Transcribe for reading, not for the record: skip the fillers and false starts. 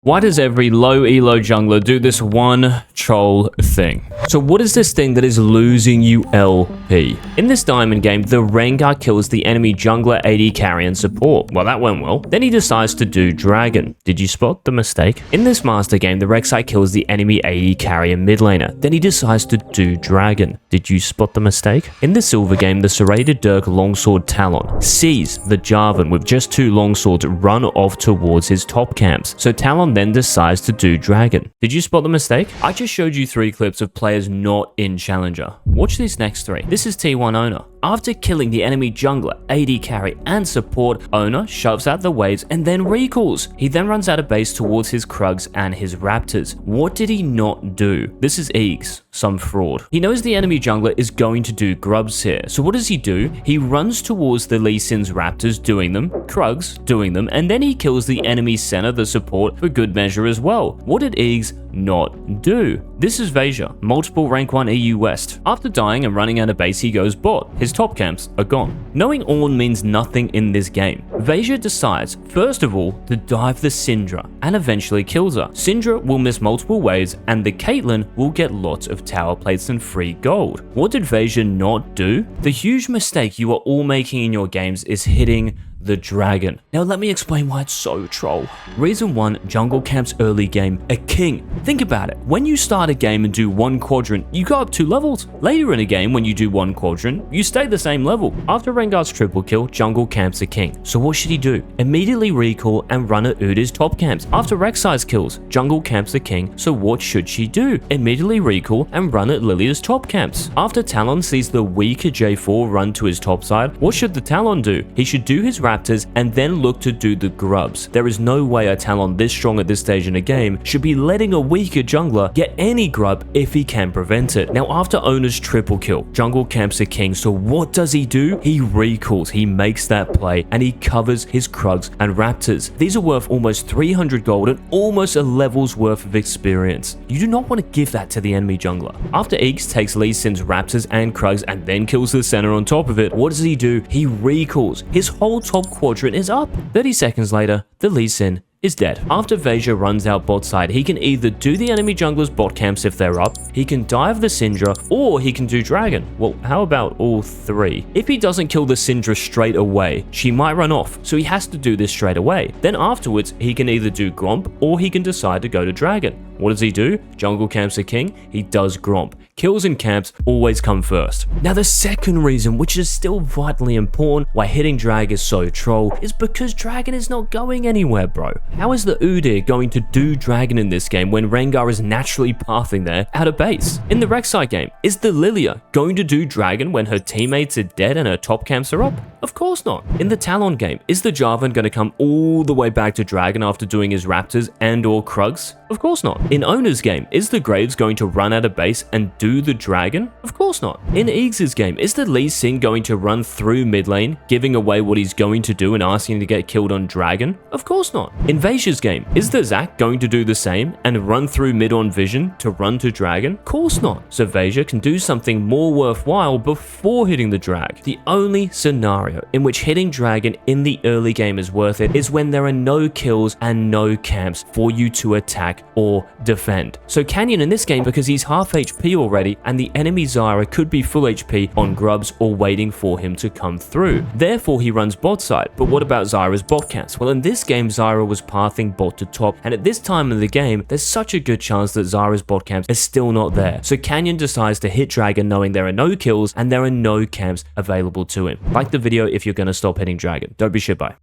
Why does every low elo jungler do this one troll thing? So what is this thing that is losing you LP? In this diamond game, the Rengar kills the enemy jungler, AD carry and support. Well, that went well. Then he decides to do dragon. Did you spot the mistake? In this master game, the Rek'Sai kills the enemy AD carry and mid laner. Then he decides to do dragon. Did you spot the mistake? In the silver game, the serrated Dirk longsword Talon sees the Jarvan with just 2 longswords run off towards his top camps. So Talon then decides to do dragon. Did you spot the mistake? I just showed you 3 clips of players not in Challenger. Watch these next 3. This is T1 Owner. After killing the enemy jungler, AD carry and support, Owner shoves out the waves and then recalls. He then runs out of base towards his Krugs and his Raptors. What did he not do? This is Eagz, some fraud. He knows the enemy jungler is going to do grubs here. So what does he do? He runs towards the Lee Sin's Raptors doing them, Krugs doing them, and then he kills the enemy center, the support, for good measure as well. What did Eagz not do? This is Veja, multiple rank 1 EU West. After dying and running out of base, he goes bot. His top camps are gone. Knowing Ornn means nothing in this game. Veja decides, first of all, to dive the Syndra and eventually kills her. Syndra will miss multiple waves and the Caitlyn will get lots of tower plates and free gold. What did Veja not do? The huge mistake you are all making in your games is hitting the dragon. Now let me explain why it's so troll. Reason 1, jungle camps early game a king. Think about it. When you start a game and do 1 quadrant, you go up 2 levels. Later in a game, when you do 1 quadrant, you stay the same level. After Rengar's triple kill, jungle camps a king. So what should he do? Immediately recall and run at Udyr's top camps. After Rek'Sai's kills, jungle camps a king. So what should she do? Immediately recall and run at Lilia's top camps. After Talon sees the weaker J4 run to his top side, what should the Talon do? He should do his Raptors and then look to do the grubs. There is no way a Talon this strong at this stage in a game should be letting a weaker jungler get any grub if he can prevent it. Now after Owner's triple kill, jungle camps a king, so what does he do? He recalls, he makes that play and he covers his Krugs and Raptors. These are worth almost 300 gold and almost a level's worth of experience. You do not want to give that to the enemy jungler. After Eagz takes Lee Sin's Raptors and Krugs and then kills the center on top of it, what does he do? He recalls. His whole top quadrant is up. 30 seconds later, the Lee Sin is dead. After Veja runs out bot side, he can either do the enemy jungler's bot camps if they're up, he can dive the Syndra, or he can do dragon. Well, how about all 3? If he doesn't kill the Syndra straight away, she might run off, so he has to do this straight away. Then afterwards, he can either do Gromp, or he can decide to go to dragon. What does he do? Jungle camps a king, he does Gromp. Kills and camps always come first. Now the second reason, which is still vitally important, why hitting drag is so troll, is because dragon is not going anywhere, bro. How is the Udyr going to do dragon in this game when Rengar is naturally pathing there out of base? In the Rek'Sai game, is the Lilia going to do dragon when her teammates are dead and her top camps are up? Of course not. In the Talon game, is the Jarvan going to come all the way back to dragon after doing his Raptors and or Krugs? Of course not. In Owner's game, is the Graves going to run out of base and do the dragon? Of course not. In Eagz's game, is the Lee Sin going to run through mid lane, giving away what he's going to do and asking to get killed on dragon? Of course not. In Veja's game, is the Zac going to do the same and run through mid on vision to run to dragon? Of course not. So Veja can do something more worthwhile before hitting the drag. The only scenario in which hitting dragon in the early game is worth it is when there are no kills and no camps for you to attack or defend. So Canyon in this game, because he's half HP already and the enemy Zyra could be full HP on grubs or waiting for him to come through. Therefore he runs bot side. But what about Zyra's bot camps? Well, in this game Zyra was pathing bot to top, and at this time of the game there's such a good chance that Zyra's bot camps is still not there. So Canyon decides to hit dragon knowing there are no kills and there are no camps available to him. Like the video if you're going to stop hitting dragon. Don't be shit by.